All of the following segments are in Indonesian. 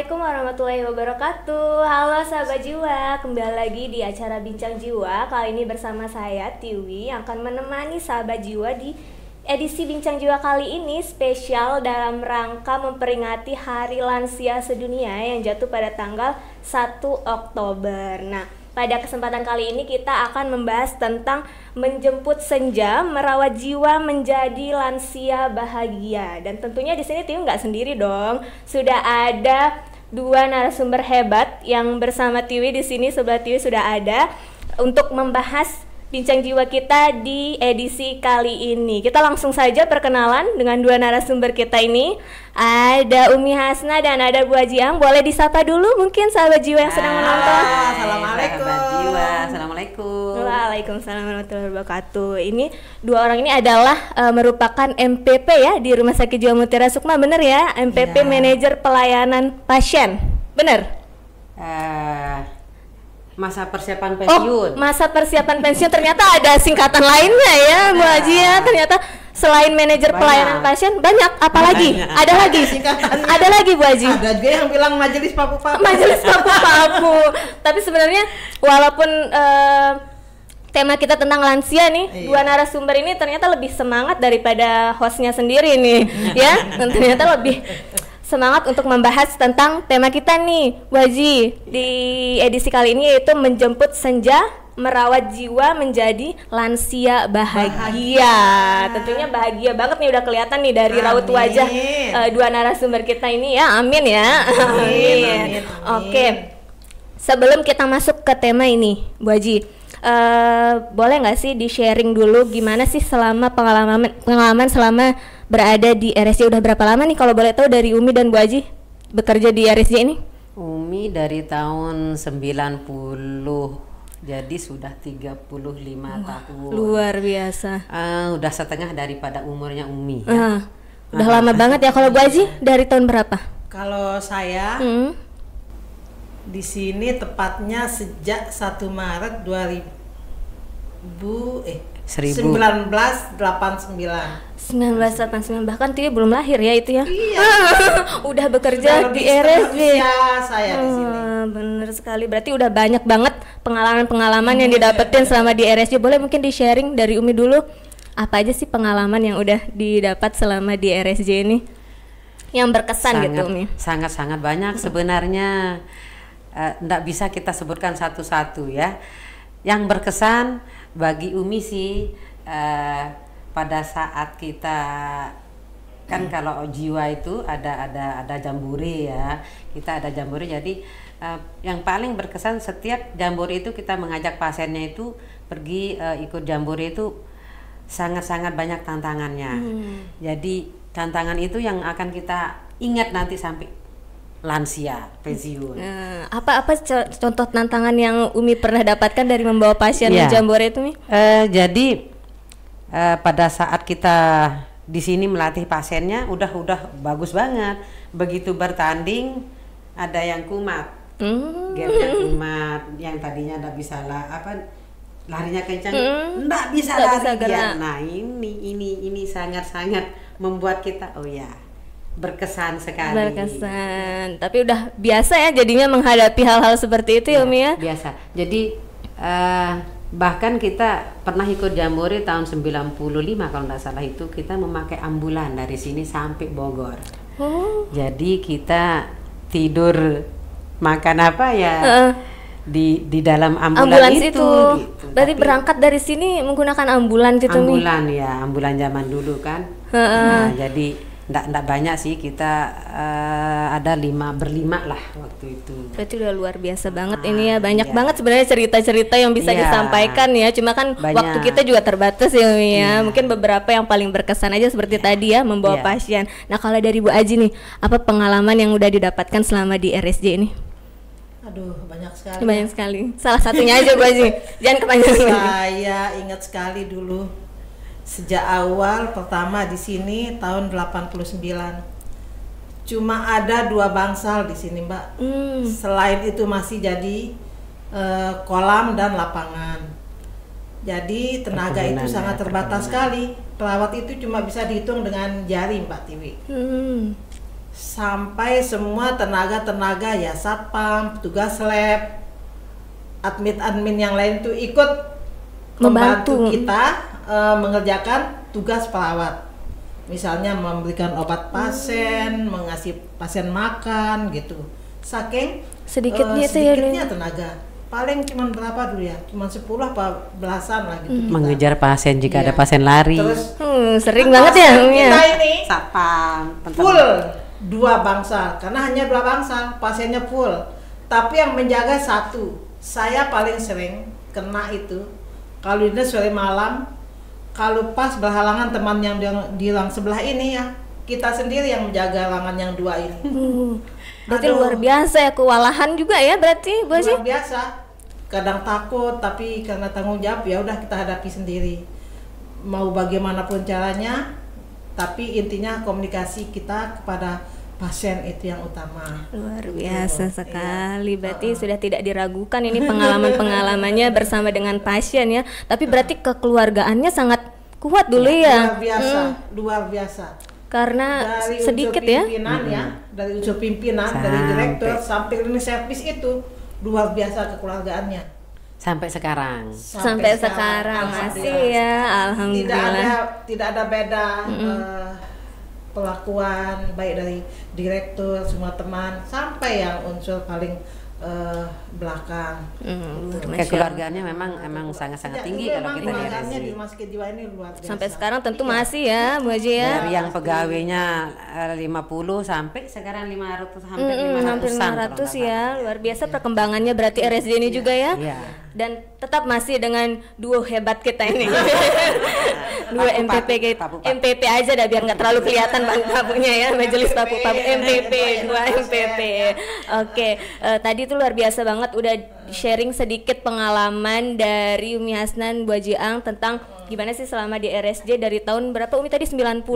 Assalamualaikum warahmatullahi wabarakatuh. Halo sahabat jiwa, kembali lagi di acara Bincang Jiwa. Kali ini bersama saya Tiwi yang akan menemani sahabat jiwa di edisi Bincang Jiwa kali ini spesial dalam rangka memperingati Hari Lansia Sedunia yang jatuh pada tanggal 1 Oktober. Nah, pada kesempatan kali ini kita akan membahas tentang menjemput senja, merawat jiwa menjadi lansia bahagia. Dan tentunya di sini Tiwi nggak sendiri dong. Sudah ada dua narasumber hebat yang bersama Tiwi di sini. Sebelah Tiwi sudah ada untuk membahas Bincang Jiwa kita di edisi kali ini. Kita langsung saja perkenalan dengan dua narasumber kita ini. Ada Umi Hasna dan ada Bu Hajiang. Boleh disapa dulu mungkin sahabat jiwa yang sedang menonton. Assalamualaikum. Sahabat jiwa, assalamualaikum. Waalaikumsalam warahmatullahi wabarakatuh. Ini dua orang ini adalah merupakan MPP ya di Rumah Sakit Jiwa Mutiara Sukma, bener ya? MPP ya. Manajer Pelayanan Pasien, bener? Masa persiapan pensiun. Oh, masa persiapan pensiun, ternyata ada singkatan lainnya ya, Bu Haji ya. Ternyata selain manajer pelayanan pasien banyak, apalagi? Ada lagi? Ada lagi Bu Haji? Ada juga yang bilang majelis papu-papu. Majelis papu-papu. Tapi sebenarnya walaupun tema kita tentang lansia nih, dua narasumber ini ternyata lebih semangat daripada hostnya sendiri nih, ya. Ternyata lebih semangat untuk membahas tentang tema kita nih, Bu Haji, di edisi kali ini, yaitu menjemput senja, merawat jiwa menjadi lansia bahagia. Tentunya bahagia banget nih, udah kelihatan nih dari raut wajah dua narasumber kita ini ya. Amin ya. Amin. Oke, sebelum kita masuk ke tema ini, Bu Haji, boleh nggak sih di sharing dulu gimana sih selama pengalaman selama berada di RSJ? Udah berapa lama nih kalau boleh tahu dari Umi dan Bu Haji bekerja di RSJ ini? Umi dari tahun 90, jadi sudah 35 tahun. Luar biasa. Udah setengah daripada umurnya Umi. Udah lama banget ya. Kalau Bu Haji dari tahun berapa? Kalau saya di sini tepatnya sejak 1 Maret 1989, bahkan Tiwi belum lahir ya itu ya. Iya. Udah bekerja di RSJ. Saya di sini. Bener sekali. Berarti udah banyak banget pengalaman-pengalaman yang didapetin selama di RSJ. Boleh mungkin di sharing dari Umi dulu. Apa aja sih pengalaman yang udah didapat selama di RSJ ini yang berkesan gitu Umi? Sangat-sangat banyak sebenarnya. Nggak bisa kita sebutkan satu-satu ya. Yang berkesan bagi Umi sih pada saat kita kan kalau jiwa itu ada jambore ya, kita ada jambore. Jadi yang paling berkesan setiap jambore itu kita mengajak pasiennya itu pergi ikut jambore itu sangat-sangat banyak tantangannya. Jadi tantangan itu yang akan kita ingat nanti sampai lansia pensiun. Apa contoh tantangan yang Umi pernah dapatkan dari membawa pasien di jambore itu, Mi? Jadi pada saat kita di sini melatih pasiennya udah bagus banget. Begitu bertanding ada yang kumat, gapnya kumat, yang tadinya nggak bisa larinya kencang, nggak bisa lari dia. Nah ini sangat membuat kita berkesan sekali. Berkesan. Tapi udah biasa ya jadinya menghadapi hal-hal seperti itu ya Umi ya? Biasa. Jadi bahkan kita pernah ikut jambore tahun 95 kalau nggak salah, itu kita memakai ambulan dari sini sampai Bogor. Jadi kita tidur makan apa ya di dalam ambulan itu. Gitu. Berarti berangkat dari sini menggunakan ambulan gitu Mi? Ambulan ya, ambulan zaman dulu kan. Nah, jadi Nggak banyak sih, kita ada berlima lah waktu itu. Berarti udah luar biasa banget ini ya, banyak banget sebenarnya cerita-cerita yang bisa disampaikan ya. Cuma kan waktu kita juga terbatas ya Umi ya. Mungkin beberapa yang paling berkesan aja seperti tadi ya, membawa pasien. Nah kalau dari Bu Haji nih, apa pengalaman yang udah didapatkan selama di RSJ ini? Aduh, banyak sekali. Banyak sekali. Salah satunya aja Bu Haji. Jangan kepanjangan. Saya ingat sekali dulu sejak awal pertama di sini tahun 89. Cuma ada 2 bangsal di sini, Mbak. Selain itu masih jadi kolam dan lapangan. Jadi tenaga itu sangat terbatas sekali. Perawat itu cuma bisa dihitung dengan jari, Mbak Tiwi. sampai semua tenaga-tenaga ya satpam, petugas lab, admin-admin yang lain itu ikut membantu kita mengerjakan tugas perawat. Misalnya memberikan obat pasien, mengasih pasien makan gitu. Saking sedikitnya tenaga. Paling cuma berapa dulu ya? Cuma 10 apa belasan lah gitu. Mengejar pasien jika ada pasien lari. Terus sering banget ya. Kita ini satpam full 2 bangsal karena hanya 2 bangsal, pasiennya full. Tapi yang menjaga 1. Saya paling sering kena itu. Kalau ini sore malam, kalau pas berhalangan teman yang di ruang sebelah ini ya, kita sendiri yang menjaga ruangan yang 2 ini. Berarti luar biasa ya, kewalahan juga ya berarti Bu Haji? Luar biasa. Kadang takut tapi karena tanggung jawab ya udah kita hadapi sendiri. Mau bagaimanapun caranya, tapi intinya komunikasi kita kepada pasien itu yang utama. Luar biasa sekali. Berarti sudah tidak diragukan ini pengalaman-pengalamannya bersama dengan pasien ya. Tapi berarti kekeluargaannya sangat kuat dulu ya. Luar biasa, luar biasa. Karena dari sedikit ya. Dari unsur pimpinan, dari direktur sampai klinik servis itu luar biasa kekeluargaannya. Sampai sekarang Masih ya, alhamdulillah. Tidak ada beda perlakuan baik dari direktur, semua teman sampai yang unsur paling belakang. Kekeluargaannya memang sangat-sangat tinggi kalau kita di RSJ. Di Rumah Sakit Jiwa ini luar biasa. Sampai sekarang tentu masih ya Bu Haji ya. Dari yang pegawainya 50 sampai sekarang 500 hampir 500 ya. Luar biasa perkembangannya berarti RSJ ini juga ya. Iya. Dan tetap masih dengan duo hebat kita ini. Dua MPP kita. MPP aja dah biar nggak terlalu kelihatan papunya ya. Majelis papu-papu MPP, 2 MPP. Oke, tadi itu luar biasa banget udah sharing sedikit pengalaman dari Umi Hasnan, Bu Haji Ang tentang gimana sih selama di RSJ dari tahun berapa Umi tadi 90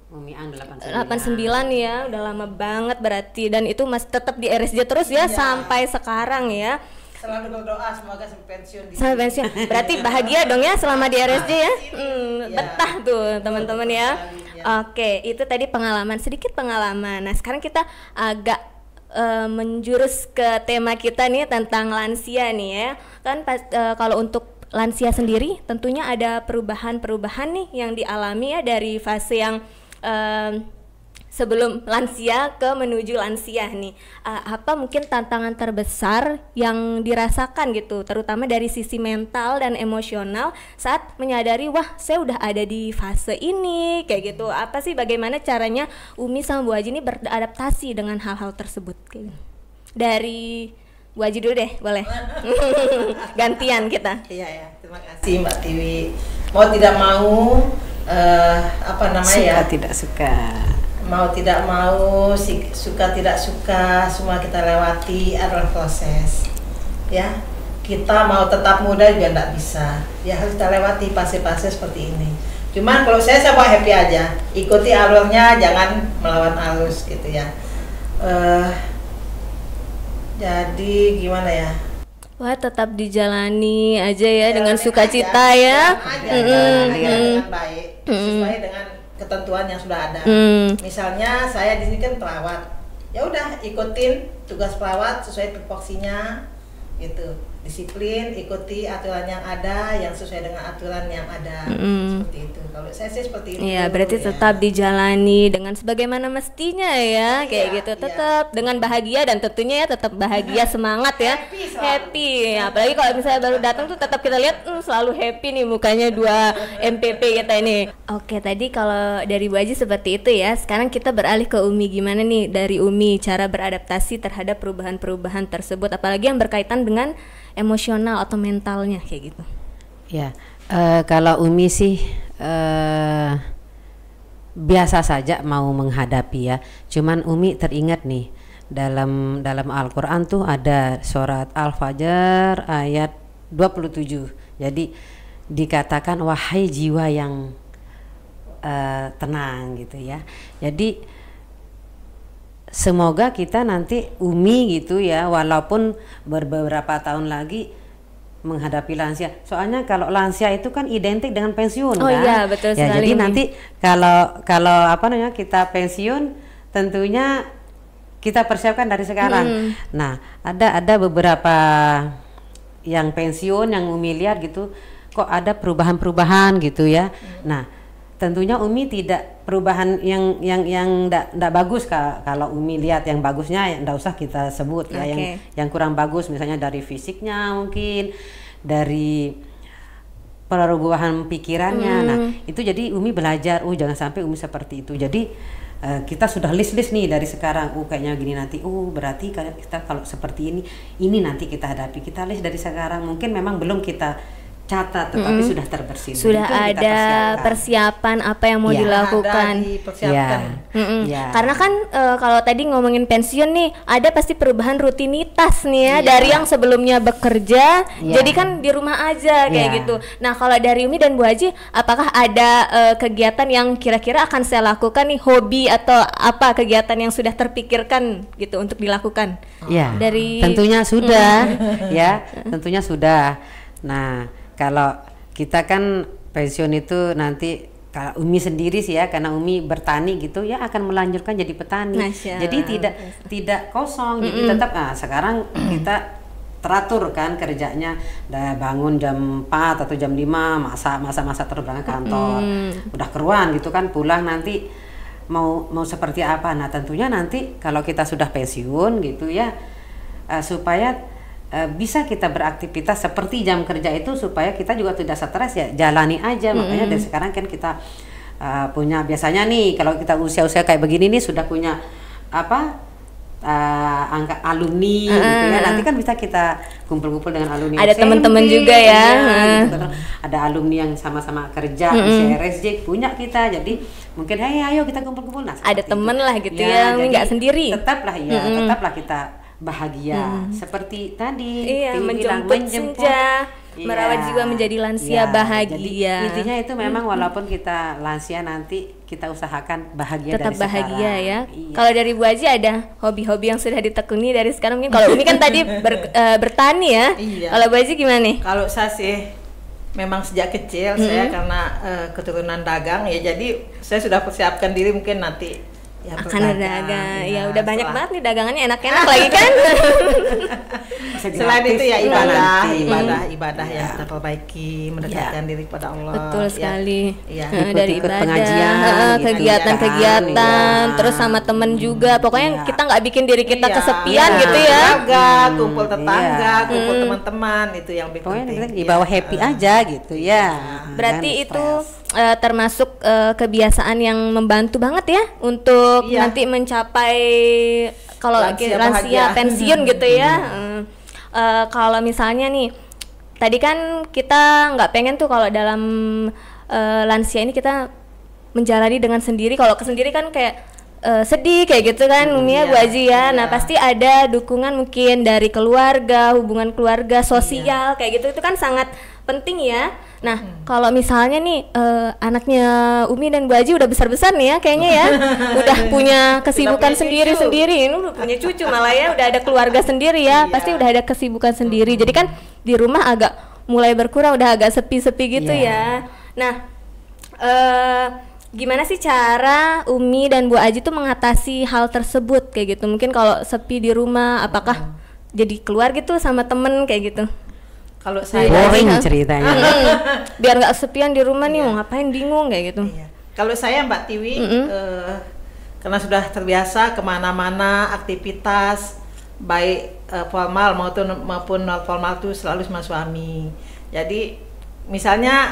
Umi Ang 89 ya, udah lama banget berarti dan itu masih tetap di RSJ terus ya sampai sekarang ya. Selalu berdoa semoga sampai pensiun. Sampai pensiun. Berarti bahagia dong ya selama di RSJ ya. Betah tuh teman-teman ya. Oke, itu tadi sedikit pengalaman. Nah, sekarang kita agak menjurus ke tema kita nih tentang lansia nih ya. Kan kalau untuk lansia sendiri tentunya ada perubahan-perubahan nih yang dialami ya dari fase yang sebelum lansia ke menuju lansia nih. Apa mungkin tantangan terbesar yang dirasakan gitu, terutama dari sisi mental dan emosional saat menyadari wah saya udah ada di fase ini kayak gitu. Apa sih bagaimana caranya Umi sama Bu Haji ini beradaptasi dengan hal-hal tersebut? Dari Bu Haji dulu deh, boleh? Gantian kita. Iya, terima kasih Mbak Tiwi. Mau tidak mau suka tidak suka. Mau tidak mau, suka tidak suka, semua kita lewati adalah proses. Ya, kita mau tetap muda juga tidak bisa. Ya harus kita lewati fase-fase seperti ini. Cuman kalau saya mau happy aja, ikuti alurnya, jangan melawan arus gitu ya. Jadi gimana ya? Wah, tetap dijalani aja ya dengan sukacita ya. Dengan baik, sesuai dengan ketentuan yang sudah ada. Misalnya saya di sini kan perawat, ya udah ikutin tugas perawat sesuai tupoksinya, gitu. Disiplin, ikuti aturan yang ada, yang sesuai dengan aturan yang ada, seperti itu. Kalau saya sih seperti itu. Iya, berarti tetap dijalani dengan sebagaimana mestinya ya, kayak gitu. Tetap dengan bahagia dan tentunya ya tetap bahagia, semangat ya, happy. Apalagi kalau misalnya baru datang tuh tetap kita lihat selalu happy nih mukanya 2 MPP kita ini. Oke, tadi kalau dari Bu Haji seperti itu ya. Sekarang kita beralih ke Umi, gimana nih dari Umi cara beradaptasi terhadap perubahan-perubahan tersebut, apalagi yang berkaitan dengan emosional atau mentalnya kayak gitu. Ya, kalau Umi sih biasa saja mau menghadapi ya. Cuman Umi teringat nih dalam Al-Qur'an tuh ada surat Al-Fajr ayat 27. Jadi dikatakan wahai jiwa yang tenang gitu ya. Jadi semoga kita nanti Umi gitu ya, walaupun beberapa tahun lagi menghadapi lansia. Soalnya kalau lansia itu kan identik dengan pensiun kan. Iya, betul sekali. Jadi nanti kalau kita pensiun tentunya kita persiapkan dari sekarang. Nah, ada beberapa yang pensiun yang Umi lihat gitu, kok ada perubahan-perubahan gitu ya. Nah, tentunya Umi tidak perubahan yang ndak bagus kalau Umi lihat yang bagusnya ya ndak usah kita sebut ya. Yang kurang bagus misalnya dari fisiknya mungkin, dari perubahan pikirannya. Nah, itu jadi Umi belajar, jangan sampai Umi seperti itu. Jadi kita sudah list nih dari sekarang, kayaknya gini nanti, berarti kita kalau seperti ini nanti kita hadapi. Kita list dari sekarang, mungkin memang belum kita catat tetapi sudah terbersin. Sudah ada persiapan apa yang mau dilakukan. Karena kan kalau tadi ngomongin pensiun nih, ada pasti perubahan rutinitas nih ya, dari yang sebelumnya bekerja jadi kan di rumah aja kayak gitu. Nah, kalau dari Umi dan Bu Haji, apakah ada kegiatan yang kira-kira akan saya lakukan nih, hobi atau apa kegiatan yang sudah terpikirkan gitu untuk dilakukan? Dari tentunya sudah ya, tentunya sudah. Nah, kalau kita kan pensiun itu nanti, kalau Umi sendiri sih ya, karena Umi bertani gitu ya, akan melanjutkan jadi petani. Jadi tidak kosong. Jadi tetap sekarang kita teratur kan kerjanya, bangun jam 4 atau jam 5, masa terus berangkat kantor. Udah keruan gitu kan, pulang nanti mau seperti apa. Nah, tentunya nanti kalau kita sudah pensiun gitu ya, supaya bisa kita beraktivitas seperti jam kerja itu, supaya kita juga tidak stres ya, jalani aja. Makanya dari sekarang kan kita punya, biasanya nih kalau kita usia-usia kayak begini nih sudah punya angka alumni gitu ya, nanti kan bisa kita kumpul-kumpul dengan alumni. Ada teman-teman juga ya, gitu. Ada alumni yang sama-sama kerja di CRSJ punya kita, jadi mungkin ayo kita kumpul-kumpul. Nah, ada temen lah gitu ya, nggak sendiri. Tetaplah kita bahagia seperti tadi menjemput senja, merawat jiwa menjadi lansia bahagia. Jadi intinya itu memang walaupun kita lansia nanti kita usahakan bahagia, tetap dari bahagia sekarang. Ya. Kalau dari Bu Haji ada hobi-hobi yang sudah ditekuni dari sekarang mungkin? Kalau Umi kan tadi bertani ya. Kalau Bu Haji gimana nih? Kalau saya sih memang sejak kecil saya karena keturunan dagang ya, jadi saya sudah persiapkan diri mungkin nanti akan ada dagang. Ya udah banyak banget nih dagangannya, enak-enak lagi kan. Selain itu ya ibadah yang kita perbaiki, mendekatkan diri kepada Allah. Betul sekali. Dari ibadah, pengajian, kegiatan-kegiatan, terus sama temen juga. Pokoknya kita nggak bikin diri kita kesepian gitu ya. Kumpul tetangga, kumpul teman-teman, itu yang lebih penting. Dibawa happy aja gitu ya. Berarti itu termasuk kebiasaan yang membantu banget ya untuk nanti mencapai kalau lansia pensiun gitu ya. Kalau misalnya nih, tadi kan kita nggak pengen tuh kalau dalam lansia ini kita menjalani dengan sendiri. Kalau kesendiri kan kayak sedih kayak gitu kan, Umi ya, Bu Haji ya. Nah, pasti ada dukungan mungkin dari keluarga, hubungan keluarga, sosial kayak gitu, itu kan sangat penting ya. Nah, kalau misalnya nih anaknya Umi dan Bu Haji udah besar-besar nih ya kayaknya ya, udah punya kesibukan sendiri-sendiri, ini udah punya cucu malah ya, udah ada keluarga sendiri ya, pasti udah ada kesibukan sendiri. Jadi kan di rumah agak mulai berkurang, udah agak sepi-sepi gitu ya. Nah, gimana sih cara Umi dan Bu Haji tuh mengatasi hal tersebut kayak gitu? Mungkin kalau sepi di rumah, apakah jadi keluar gitu sama temen kayak gitu? Kalau saya boring ceritanya. Biar nggak kesepian di rumah nih, mau ngapain bingung kayak gitu. Kalau saya Mbak Tiwi, karena sudah terbiasa kemana-mana aktivitas baik formal maupun non formal tuh selalu sama suami. Jadi misalnya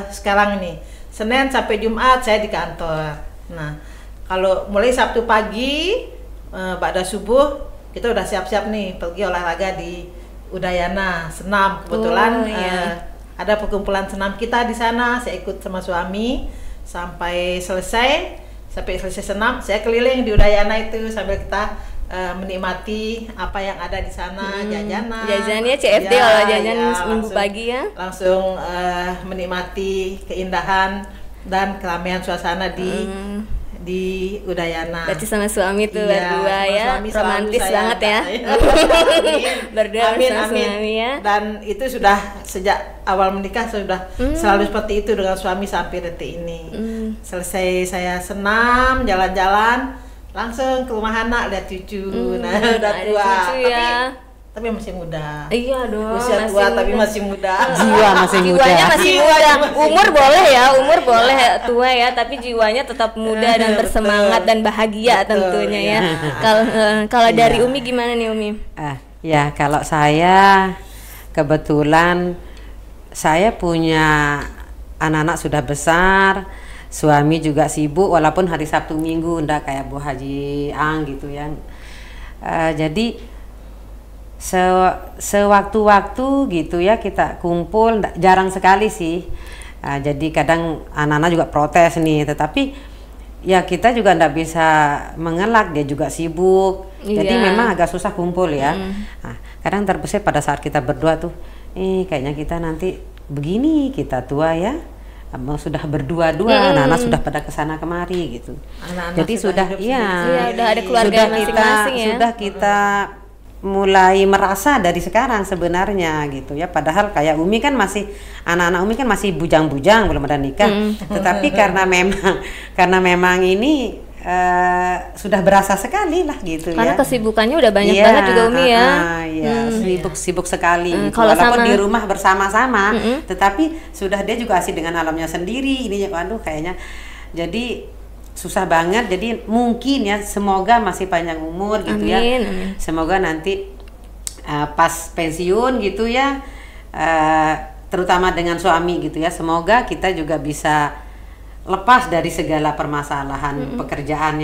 sekarang nih Senin sampai Jumat saya di kantor. Nah, kalau mulai Sabtu pagi ba'da subuh kita udah siap-siap nih pergi olahraga di Udayana, senam. Kebetulan ada perkumpulan senam kita di sana. Saya ikut sama suami sampai selesai senam. Saya keliling di Udayana itu sambil kita menikmati apa yang ada di sana, jajannya CFD kalau jajan minggu pagi ya. Langsung menikmati keindahan dan keramaian suasana di Udayana. Berarti sama suami tuh berdua ya, romantis banget ya. Berdua sama suami ya. Dan itu sudah sejak awal menikah sudah selalu seperti itu dengan suami sampai detik ini. Selesai saya senam, jalan-jalan, langsung ke rumah anak lihat cucu. Nah, udah ada tua. cucu ya. Tapi masih muda. Iya dong. Usia masih tua muda. tapi masih muda. Jiwa masih muda. Jiwanya masih muda. Masih Umur muda. boleh ya, umur boleh tua ya, tapi jiwanya tetap muda dan bersemangat dan bahagia Betul, tentunya ya. iya. Kalau dari Iya. Umi gimana nih Umi? Ya kalau saya kebetulan saya punya anak-anak sudah besar, suami juga sibuk walaupun hari Sabtu Minggu ndak kayak Bu Haji Ang gitu ya. Jadi sewaktu-waktu gitu ya kita kumpul, jarang sekali sih. Jadi kadang anak-anak juga protes nih, tetapi ya kita juga ndak bisa mengelak, dia juga sibuk. Jadi Iya. memang agak susah kumpul ya. Nah, kadang terbesit pada saat kita berdua tuh, kayaknya kita nanti begini, kita tua ya, sudah berdua-dua, anak-anak sudah pada kesana kemari gitu. Anak-anak Jadi sudah sudah, hidup iya, sendiri. Iya, udah ada keluarga sudah kita, masing-masing ya. sudah kita mulai merasa dari sekarang sebenarnya gitu ya. Padahal kayak Umi kan masih, anak-anak Umi kan masih bujang-bujang, belum ada nikah. Tetapi karena memang ini sudah berasa sekali lah gitu Karena ya. kesibukannya udah banyak Iya, banget juga Umi ya. Iya, sibuk sekali gitu. Kalau Walaupun sama- di rumah bersama-sama, tetapi sudah dia juga asik dengan alamnya sendiri. Ini waduh kayaknya jadi susah banget. Jadi mungkin ya, semoga masih panjang umur gitu ya. Amin. Semoga nanti pas pensiun gitu ya, terutama dengan suami gitu ya. Semoga kita juga bisa lepas dari segala permasalahan pekerjaan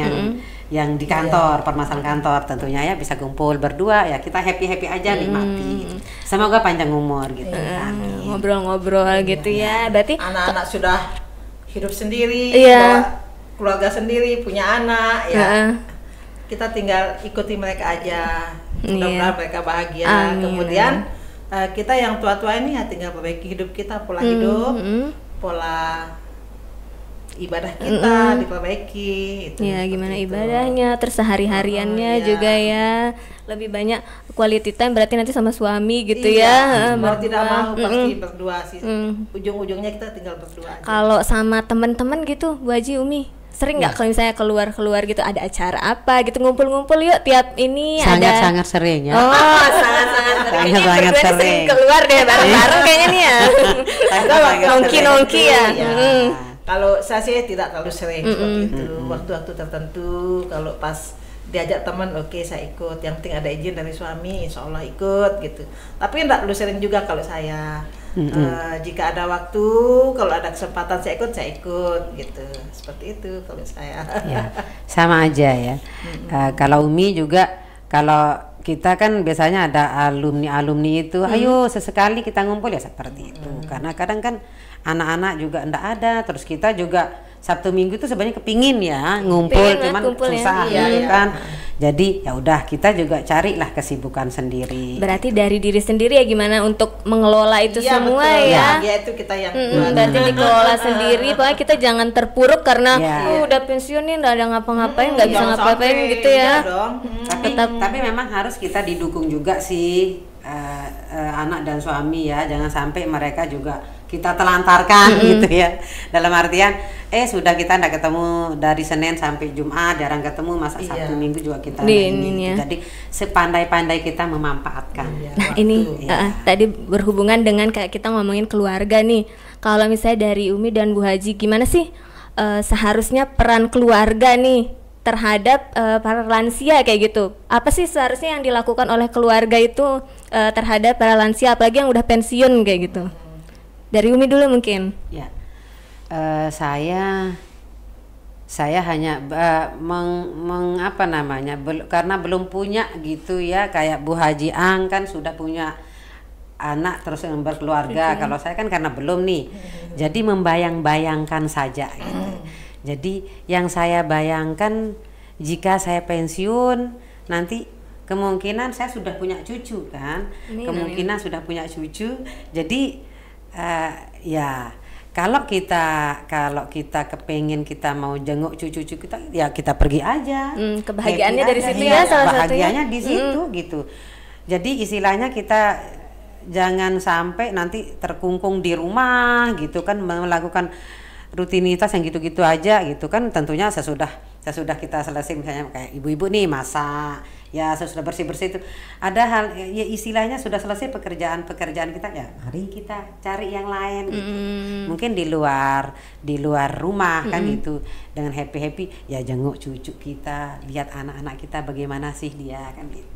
yang di kantor, permasalahan kantor tentunya ya, bisa kumpul berdua ya, kita happy aja nikmati gitu. Semoga panjang umur gitu. Amin. Ngobrol-ngobrol gitu ya. Berarti Anak-anak sudah hidup sendiri, Iya. bawa keluarga sendiri, punya anak ya. Heeh. Kita tinggal ikuti mereka aja. Iya. Mudah-mudahan mereka bahagia. Amin. Kemudian kita yang tua-tua ini ya tinggal perbaiki hidup kita, pola hidup, pola ibadah kita diperbaiki. Itu, ya seperti gimana itu. ibadahnya, terus sehari-hariannya iya. juga ya. Lebih banyak quality time berarti nanti sama suami gitu ya. Iya, mau tidak berdua. mau pasti berdua sih. Ujung-ujungnya kita tinggal berdua aja. Kalau sama teman-teman gitu, Bu Haji, Umi, sering nggak kalau misalnya keluar-keluar gitu, ada acara apa gitu, ngumpul-ngumpul yuk tiap ini ada. Sangat sering ya. Oh, sangat-sangat sering. Kayaknya Sangat berdua nih sering. sering keluar deh bareng-bareng kayaknya nih ya. Sangat Nongki-nongki ya. Iya. Mm. Kalau saya sih tidak terlalu sering seperti itu. Waktu-waktu tertentu kalau pas diajak teman, oke saya ikut. Yang penting ada izin dari suami, insya Allah ikut gitu. Tapi tidak terlalu sering juga kalau saya. Jika ada waktu, kalau ada kesempatan saya ikut gitu. Seperti itu kalau saya. Ya, sama aja ya. Kalau Umi juga, kalau kita kan biasanya ada alumni itu, ayo sesekali kita ngumpul ya seperti itu. Karena kadang kan anak-anak juga ndak ada, terus kita juga Sabtu Minggu itu sebenarnya kepingin ya ngumpul, Pengen cuman kumpul ya. susah Iya, gitu iya. kan. Jadi ya udah kita juga carilah kesibukan sendiri. Berarti dari diri sendiri ya gimana untuk mengelola itu Iya, semua betul. ya. Ya itu kita yang buat. Berarti dikelola sendiri, pokoknya kita jangan terpuruk karena Iya. udah pensiun nih nggak ada ngapa-ngapain, nggak bisa Jangan ngapa-ngapain sampai, gitu ya. iya dong. Tapi memang harus kita didukung juga sih, anak dan suami ya, jangan sampai mereka juga kita telantarkan gitu ya, dalam artian sudah kita ndak ketemu dari Senin sampai Jumat, jarang ketemu, masa Iya. Sabtu Minggu juga kita Di ini, ini gitu. ya. Jadi sepandai-pandai kita memanfaatkan. Iya. Nah Waktu, ini ya. tadi berhubungan dengan kayak kita ngomongin keluarga nih. Kalau misalnya dari Umi dan Bu Haji, gimana sih seharusnya peran keluarga nih terhadap para lansia kayak gitu? Apa sih seharusnya yang dilakukan oleh keluarga itu terhadap para lansia, apalagi yang udah pensiun kayak gitu? Dari Umi dulu mungkin. Ya, saya hanya apa namanya, karena belum punya gitu ya, kayak Bu Haji Ang kan sudah punya anak terus yang berkeluarga. Kalau saya kan karena belum nih, jadi membayang-bayangkan saja gitu. Jadi yang saya bayangkan, jika saya pensiun nanti kemungkinan saya sudah punya cucu kan, kemungkinan sudah punya cucu. Jadi ya kalau kita kepengen kita mau jenguk cucu-cucu kita, ya kita pergi aja. Kebahagiaannya Happy dari aja. situ Iya, ya salah satunya. bahagianya di situ gitu. Jadi istilahnya kita jangan sampai nanti terkungkung di rumah gitu kan, melakukan rutinitas yang gitu-gitu aja gitu kan. Tentunya sesudah sesudah kita selesai misalnya kayak ibu-ibu nih masak, ya sudah bersih-bersih itu ada hal ya istilahnya sudah selesai pekerjaan kita, ya mari kita cari yang lain gitu. Mungkin di luar rumah kan gitu, dengan happy ya jenguk cucu kita, lihat anak-anak kita bagaimana sih dia kan gitu.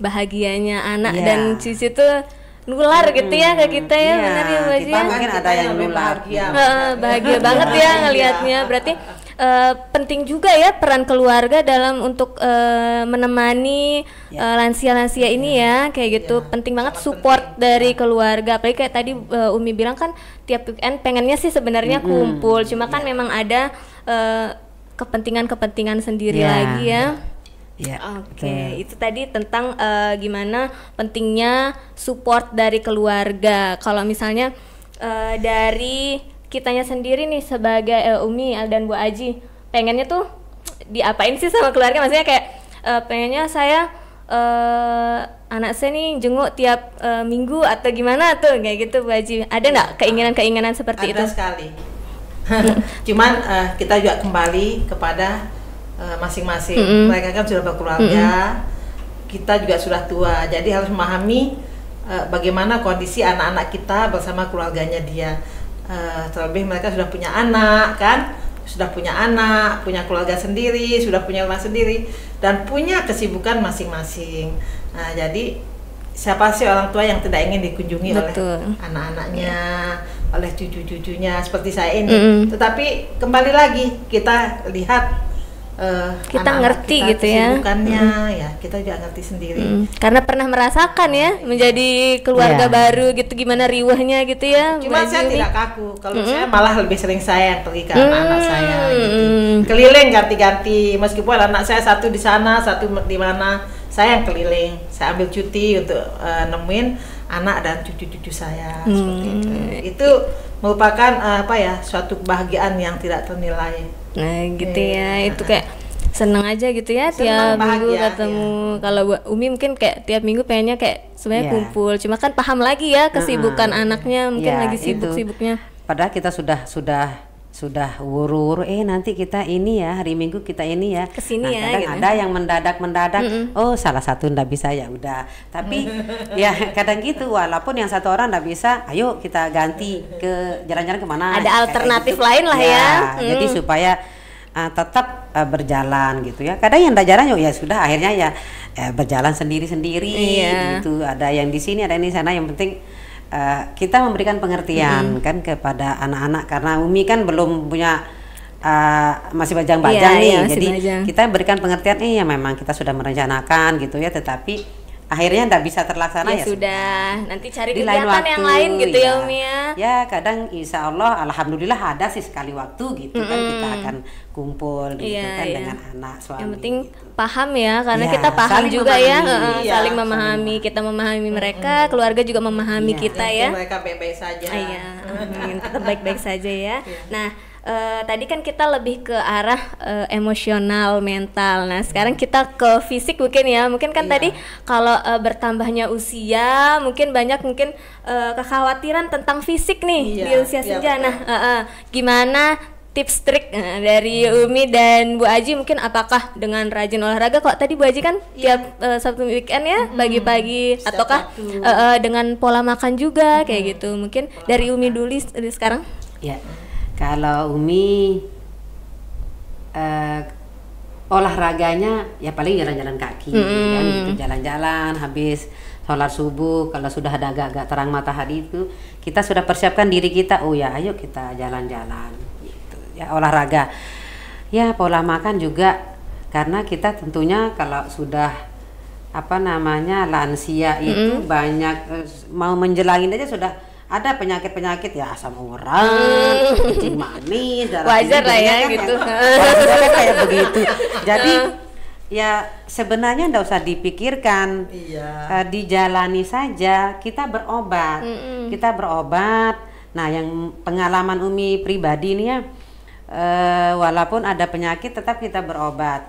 Bahagianya anak dan cucu tuh nular gitu ya ke kita ya, benar ya Mbak Ji. Mungkin ada yang nular. Bahagia banget ya ngelihatnya. Berarti penting juga ya peran keluarga dalam untuk menemani lansia-lansia ini ya, kayak gitu. Penting banget support dari keluarga. Apalagi kayak tadi Umi bilang kan tiap weekend pengennya sih sebenarnya kumpul, cuma kan memang ada kepentingan sendiri lagi ya. Oke, itu tadi tentang gimana pentingnya support dari keluarga. Kalau misalnya dari kitanya sendiri nih sebagai Umi dan Bu Aji, pengennya tuh diapain sih sama keluarga? Maksudnya kayak pengennya saya anak saya nih jenguk tiap minggu atau gimana tuh kayak gitu Bu Aji. Ada nggak keinginan-keinginan seperti itu? Ada sekali. Cuman kita juga kembali kepada masing-masing. Mereka kan sudah berkeluarga, kita juga sudah tua, jadi harus memahami bagaimana kondisi anak-anak kita bersama keluarganya dia. Terlebih mereka sudah punya anak kan, punya keluarga sendiri, sudah punya rumah sendiri, dan punya kesibukan masing-masing. Nah, jadi siapa sih orang tua yang tidak ingin dikunjungi oleh anak-anaknya, oleh cucu-cucunya seperti saya ini. Tetapi kembali lagi kita lihat kita ngerti kita gitu ya, ya kita juga ngerti sendiri. Karena pernah merasakan ya menjadi keluarga baru gitu, gimana riwahnya gitu ya. Cuma saya tidak kaku, kalau saya malah lebih sering saya yang pergi ke anak-anak saya gitu. Keliling ganti-ganti, meskipun anak saya satu di sana, satu di mana, saya yang keliling. Saya ambil cuti untuk nemuin anak dan cucu-cucu saya seperti itu. Itu merupakan suatu kebahagiaan yang tidak ternilai. Nah gitu ya, itu kayak seneng aja gitu ya, tiap minggu ketemu. Kalau Umi mungkin kayak tiap minggu pengennya kayak sebenarnya kumpul, cuma kan paham lagi ya kesibukan anaknya, mungkin lagi sibuk-sibuknya. Padahal kita sudah wuru-wuru, nanti kita ini ya, hari Minggu kita ini ya kesini ya kadang gitu. ada yang mendadak oh salah satu ndak bisa, ya udah, tapi ya kadang gitu, walaupun yang satu orang ndak bisa, ayo kita ganti ke jalan-jalan kemana, ada alternatif gitu. Lain lah ya. Jadi supaya tetap berjalan gitu ya. Kadang yang ndak jalan ya sudah, akhirnya ya berjalan sendiri-sendiri gitu. Ada yang di sini, ada yang di sana, yang penting kita memberikan pengertian kan kepada anak-anak, karena Umi kan belum punya masih bajang-bajang nih, jadi kita berikan pengertian ya memang kita sudah merencanakan gitu ya, tetapi akhirnya tidak bisa terlaksana ya sudah, nanti cari di kegiatan yang lain gitu ya Umi ya. Ya kadang insya Allah alhamdulillah ada sih sekali waktu gitu kan kita akan kumpul gitu kan dengan anak suami. Yang penting gitu. Paham ya, karena kita paham juga memahami, saling memahami, kita memahami mereka, keluarga juga memahami kita ya. Mereka baik-baik saja. Iya, tetap baik-baik saja ya. Nah, tadi kan kita lebih ke arah emosional, mental. Nah, sekarang kita ke fisik mungkin ya. Mungkin kan tadi kalau bertambahnya usia, mungkin banyak kekhawatiran tentang fisik nih di usia senja. Nah, gimana tips trik dari Umi dan Bu Aji, mungkin apakah dengan rajin olahraga? Kok tadi Bu Aji kan tiap Sabtu weekend ya pagi-pagi, ataukah dengan pola makan juga kayak gitu? Mungkin dari Umi dulu sekarang. Ya, kalau Umi olahraganya ya paling jalan-jalan kaki, kan gitu, jalan-jalan habis sholat subuh. Kalau sudah ada agak-agak terang matahari itu kita sudah persiapkan diri kita, oh ya ayo kita jalan-jalan. Ya, olahraga ya, pola makan juga, karena kita tentunya kalau sudah lansia itu banyak mau menjelangin aja sudah ada penyakit ya, asam urat, kencing manis, darah wajar lah ya kan, gitu kan kayak begitu. Jadi ya sebenarnya ndak usah dipikirkan, dijalani saja, kita berobat. Nah, yang pengalaman Umi pribadi nih ya, walaupun ada penyakit tetap kita berobat.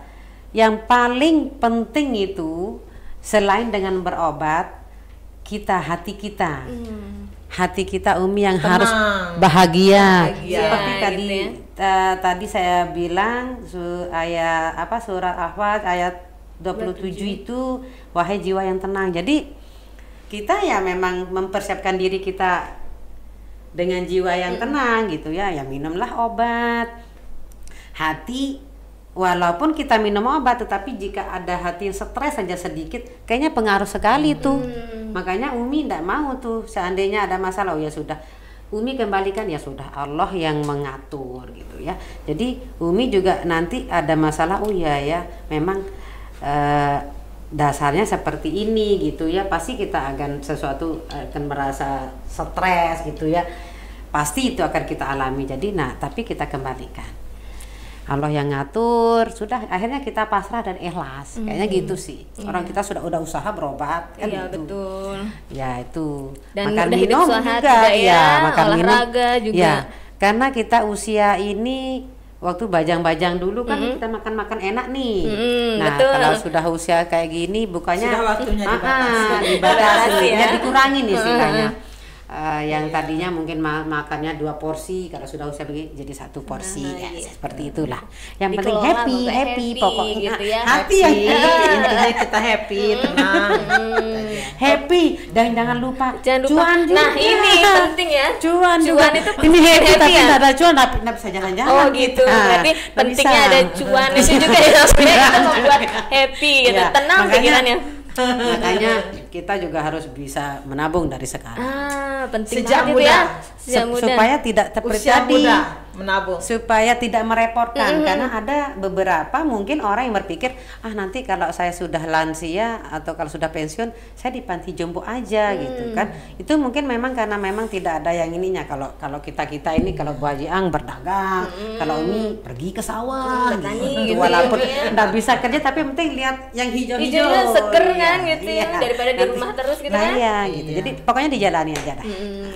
Yang paling penting itu selain dengan berobat, hati kita hati kita Umi yang Tenang. harus bahagia. Seperti Ya, tadi gitu tadi saya bilang surat Ahwaz ayat 27 itu wahai jiwa yang tenang. Jadi kita ya memang mempersiapkan diri kita dengan jiwa yang tenang gitu ya. Ya minumlah obat. Hati walaupun kita minum obat, tetapi jika ada hati yang stres saja sedikit, kayaknya pengaruh sekali tuh. Makanya Umi tidak mau tuh seandainya ada masalah, oh ya sudah, Umi kembalikan, ya sudah, Allah yang mengatur gitu ya. Jadi Umi juga nanti ada masalah, oh ya memang dasarnya seperti ini gitu ya. Pasti kita akan akan merasa stres gitu ya. Pasti itu akan kita alami. Jadi tapi kita kembalikan. Allah yang ngatur, sudah akhirnya kita pasrah dan ikhlas. Kayaknya gitu sih. Orang kita udah usaha berobat kan Iya, gitu. betul. Ya itu. Dan makan udah hidup minum sehat juga ya, makan olahraga minum. juga. Ya, karena kita usia ini waktu bajang-bajang dulu kan kita makan enak nih. Nah, betul. kalau sudah usia kayak gini bukannya Sudah waktunya dibatasi. dibatasi ya. ya, dikurangin istilahnya. Yang tadinya mungkin makannya 2 porsi, kalau sudah usia begini jadi 1 porsi ya, seperti itulah. Yang penting Dikelola happy Bapak, happy pokoknya gitu ya. hati yang Intinya kita happy, tenang. happy dan jangan lupa cuan juga. Nah, ini penting ya. Cuan Cuan itu ini happy happy tapi ya? nggak ada cuan nggak bisa jalan-jalan. Oh gitu, Nah, berarti nggak pentingnya bisa. ada cuan itu juga ya, maksudnya itu membuat happy gitu, Iya, tenang makanya- pikirannya. Makanya kita juga harus bisa menabung dari sekarang. Penting Sejak banget itu muda. ya. Sejak muda. Supaya tidak seperti Usia tadi. muda menabung. Supaya tidak merepotkan, karena ada beberapa mungkin orang yang berpikir nanti kalau saya sudah lansia atau kalau sudah pensiun saya di panti jompo aja gitu kan. Itu mungkin memang karena memang tidak ada yang ininya. Kalau kita ini kalau Bu Haji Ang berdagang, kalau Umi pergi ke sawah bertani gitu walaupun ya. nggak bisa kerja tapi yang penting lihat yang hijau-hijau. Hijaunya seger kan Iya, gitu iya. ya, daripada di Nanti- rumah terus gitu nah, kan. iya gitu. Jadi pokoknya dijalani aja dah.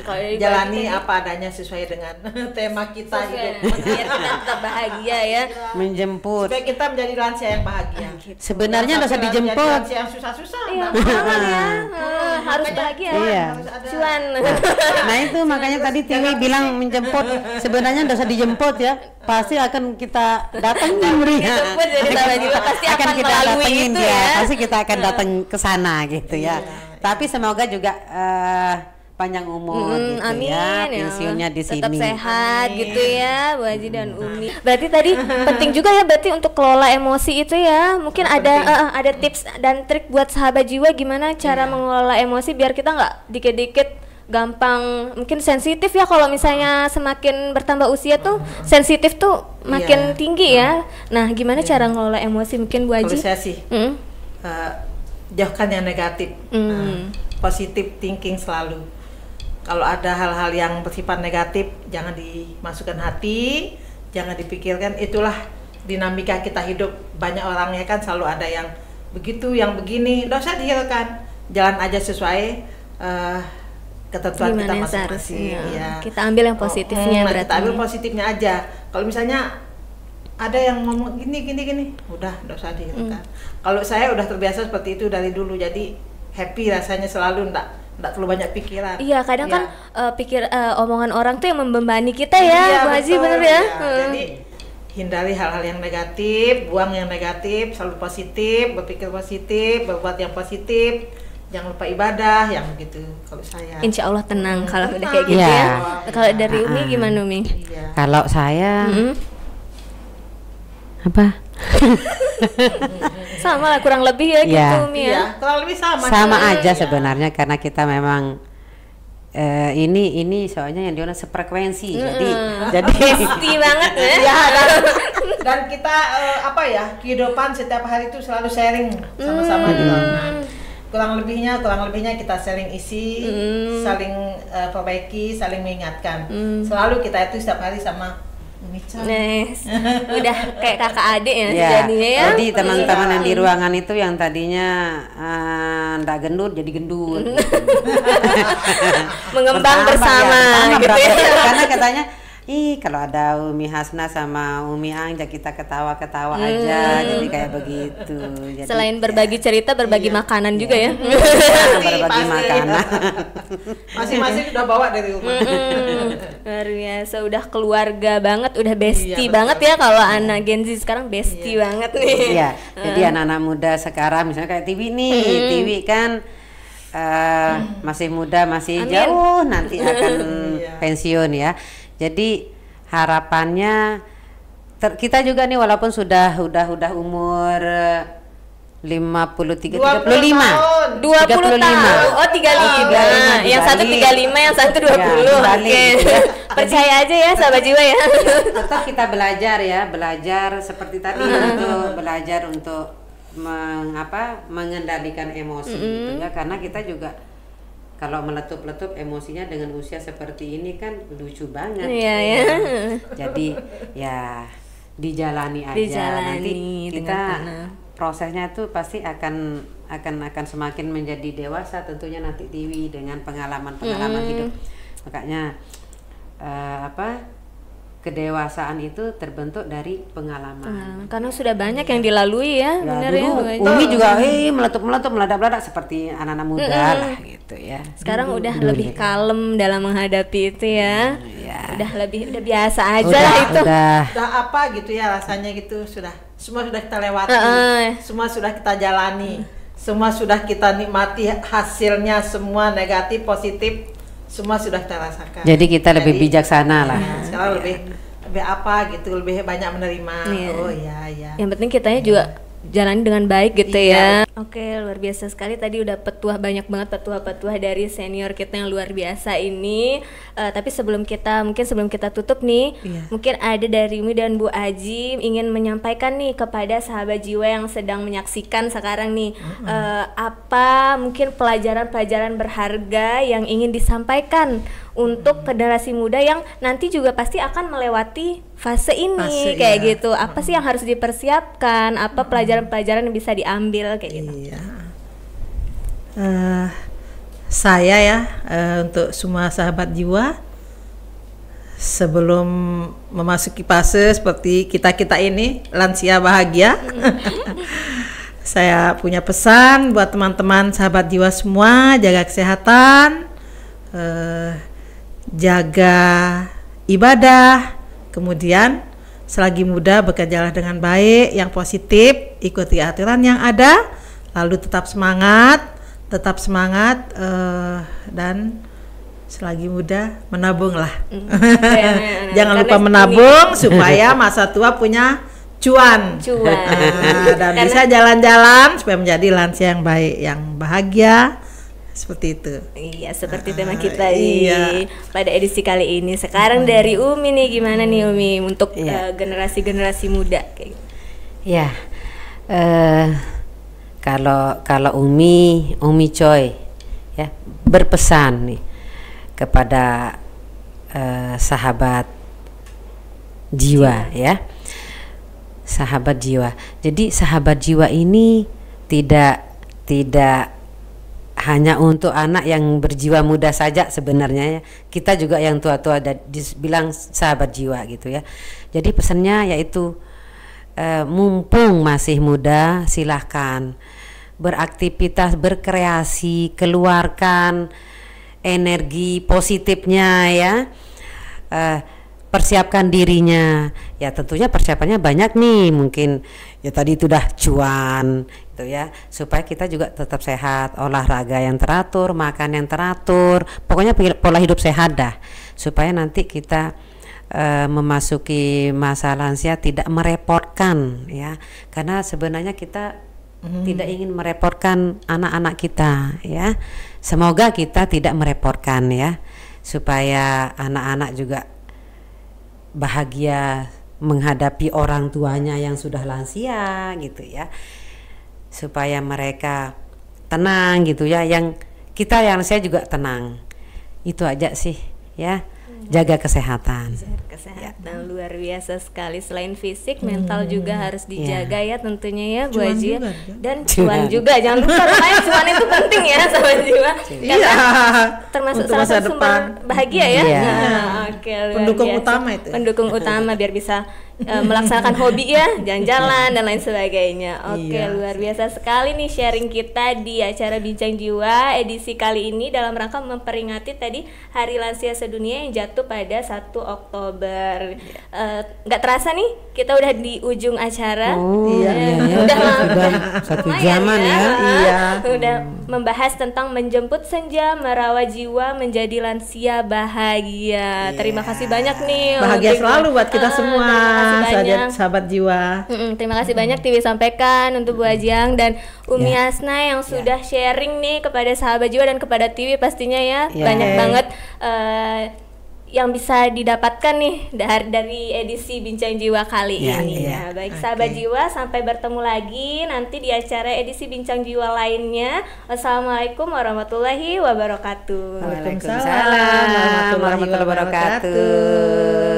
Kalau dari Jalani Mbak apa adanya sesuai dengan tema kita Titi, hidup. biar kita tetap bahagia ya. Menjemput. Supaya kita menjadi lansia yang bahagia. Sebenarnya nggak usah Sampai dijemput. menjadi lansia yang susah-susah. Iya, Mbak. jangan ya. Harus Makanya bahagia. Iya. harus ada. Cuan. Nah itu makanya tadi Tiwi bilang menjemput, sebenarnya nggak usah dijemput ya, pasti akan kita datangin Dijemput jadi sahabat jiwa pasti akan kita melalui datengin itu dia, ya. pasti kita akan datang ke sana gitu ya. Tapi semoga juga panjang umur gitu Amin ya, ya pensiunnya di sini. tetap sehat gitu ya Bu Haji dan Umi. Berarti tadi penting juga ya berarti untuk kelola emosi itu ya. Mungkin ada tips dan trik buat sahabat jiwa gimana cara mengelola emosi biar kita nggak dikit-dikit gampang mungkin sensitif ya. Kalau misalnya semakin bertambah usia tuh sensitif tuh makin tinggi ya. Nah gimana cara ngelola emosi mungkin Bu Haji? Kalau saya sih jauhkan yang negatif. Positive thinking selalu. Kalau ada hal-hal yang bersifat negatif, jangan dimasukkan hati, jangan dipikirkan. Itulah dinamika kita hidup. Banyak orangnya kan selalu ada yang begitu, yang begini. Nggak usah dihiraukan. Jalan aja sesuai ketentuan kita Gimana masing-masing. seharusnya. Ya. Kita ambil yang positifnya berarti. Kita ambil positifnya aja. Kalau misalnya ada yang ngomong gini, udah nggak usah dihiraukan. Kalau saya udah terbiasa seperti itu dari dulu, jadi happy rasanya selalu, nggak terlalu banyak pikiran. Iya, kadang kan omongan orang tuh yang membebani kita Iya, ya, Bu Haji, betul, bener ya. Jadi hindari hal-hal yang negatif, buang yang negatif, selalu positif, berpikir positif, berbuat yang positif, jangan lupa ibadah, yang begitu. Kalau saya. Insya Allah tenang kalau udah kayak gitu Iya. ya. Kalau dari Umi gimana Umi? Iya. Kalau saya apa? Sama lah kurang lebih ya gitu Iya. Umi ya. Iya, kurang lebih sama. Sama Iya. aja sebenarnya karena kita memang ini soalnya yang diorang sefrekuensi jadi Pasti banget ya. Ya, dan kita kehidupan setiap hari itu selalu sharing sama-sama gitu. Nah, kurang lebihnya kita saling isi, saling perbaiki, saling mengingatkan. Selalu kita itu setiap hari sama Mica. Nice. Udah kayak kakak adik ya, ya, jadinya ya. jadi teman-teman yang di ruangan itu yang tadinya ndak gendut jadi gendut Mengembang Bertambah, bersama bertambah gitu berapa ya. kali, karena katanya ih kalau ada Umi Hasna sama Umi Anja kita ketawa-ketawa aja, jadi kayak begitu. Jadi, selain berbagi cerita, berbagi makanan juga ya. berbagi Pasti. makanan. Masing-masing udah bawa dari rumah. Luar biasa, udah keluarga banget, udah bestie Iya, banget ya kalau anak Gen Z sekarang bestie banget nih. Iya, jadi anak-anak muda sekarang misalnya kayak Tiwi nih, Tiwi kan masih muda, masih Amin. jauh nanti akan Iya. pensiun ya. Jadi harapannya kita juga nih walaupun sudah umur 53 35 tahun. 20 tahun. Oh, 35. Yang satu 35, yang satu 20. Ya, dibalik Oke. gitu ya. Percaya aja ya sahabat jiwa ya. Tetap kita belajar ya, belajar seperti tadi untuk belajar untuk mengendalikan emosi gitu ya, karena kita juga kalau meletup-letup emosinya dengan usia seperti ini kan lucu banget. Iya ya. Jadi ya dijalani aja. Dijalani Nanti dengan kita tenang. prosesnya itu pasti akan semakin menjadi dewasa tentunya nanti Tiwi dengan pengalaman-pengalaman hidup. Makanya kedewasaan itu terbentuk dari pengalaman. Karena sudah banyak yang dilalui ya, benar ya. Dulu Bu Haji? Umi juga meletup-meletup, meledak-meledak seperti anak-anak muda lah gitu ya. Sekarang udah lebih kalem dalam menghadapi itu ya. Iya. Udah biasa aja lah itu. Udah apa gitu ya rasanya gitu, semua sudah kita lewati, semua sudah kita jalani, semua sudah kita nikmati hasilnya, semua negatif positif semua sudah kita rasakan. Jadi kita lebih bijaksana lah. Sekarang lebih apa gitu, lebih banyak menerima. Iya. Oh iya ya. Yang penting kitanya juga jalani dengan baik gitu Iya. ya. Oke, luar biasa sekali tadi udah banyak banget petuah-petuah dari senior kita yang luar biasa ini. Tapi sebelum kita tutup nih, Iya. mungkin ada dari Umi dan Bu Aji ingin menyampaikan nih kepada sahabat jiwa yang sedang menyaksikan sekarang nih, apa mungkin pelajaran-pelajaran berharga yang ingin disampaikan untuk generasi muda yang nanti juga pasti akan melewati fase ini kayak iya. gitu. Apa sih yang harus dipersiapkan? Apa pelajaran-pelajaran yang bisa diambil kayak gitu? Iya. Saya ya untuk semua sahabat jiwa, sebelum memasuki fase seperti kita ini lansia bahagia, saya punya pesan buat teman-teman sahabat jiwa semua: jaga kesehatan, jaga ibadah, kemudian selagi muda bekerjalah dengan baik, yang positif, ikuti aturan yang ada, lalu tetap semangat, dan selagi muda menabunglah. Jangan lupa menabung supaya masa tua punya cuan. Dan bisa jalan-jalan supaya menjadi lansia yang baik, yang bahagia. Seperti itu. Iya, seperti tema kita iya. pada edisi kali ini. Sekarang dari Umi nih, gimana nih Umi untuk generasi-generasi muda kayak gitu? Ya, kalau Umi Coy ya berpesan nih kepada sahabat jiwa ya, sahabat jiwa. Jadi sahabat jiwa ini tidak hanya untuk anak yang berjiwa muda saja sebenarnya ya. Kita juga yang tua-tua dibilang sahabat jiwa gitu ya. Jadi pesannya yaitu mumpung masih muda, silahkan beraktivitas, berkreasi, keluarkan energi positifnya ya. Persiapkan dirinya. Ya tentunya persiapannya banyak nih, mungkin ya tadi itu dah cuan gitu ya, supaya kita juga tetap sehat, olahraga yang teratur, makan yang teratur, pokoknya pola hidup sehat dah, supaya nanti kita memasuki masa lansia tidak merepotkan ya, karena sebenarnya kita tidak ingin merepotkan anak-anak kita ya. Semoga kita tidak merepotkan ya, supaya anak-anak juga bahagia menghadapi orang tuanya yang sudah lansia gitu ya, supaya mereka tenang gitu ya, yang saya juga tenang. Itu aja sih ya. Jaga kesehatan. Kesehatan luar biasa sekali. Selain fisik, mental juga harus dijaga ya tentunya ya Bu Haji. Dan cuan juga, jangan lupa makanya cuan itu penting ya sama jiwa. Karena termasuk salah satu sumber bahagia ya. Oke, luar Pendukung biasa. utama itu. Pendukung utama biar bisa melaksanakan hobi ya, jalan-jalan dan lain sebagainya. Oke, Iya. luar biasa sekali nih sharing kita di acara Bincang Jiwa edisi kali ini dalam rangka memperingati tadi Hari Lansia Sedunia yang jatuh pada 1 Oktober. Nggak terasa nih kita udah di ujung acara. Iya. Udah Sudah satu lumayan jaman ya. Iya. Udah membahas tentang menjemput senja, merawat jiwa menjadi lansia bahagia. Terima kasih banyak nih. Bahagia untuk- selalu buat kita semua, terima kasih banyak. sahabat jiwa. Terima kasih banyak Tiwi sampaikan untuk Bu Ajang dan Umi Hasna yang sudah sharing nih kepada sahabat jiwa dan kepada Tiwi pastinya ya. Ya. Banyak banget yang bisa didapatkan nih dari edisi Bincang Jiwa kali Ya, ini. iya. Nah, baik sahabat jiwa, sampai bertemu lagi nanti di acara edisi Bincang Jiwa lainnya. Wassalamualaikum warahmatullahi wabarakatuh. Waalaikumsalam Waalaikumsalam warahmatullahi wabarakatuh.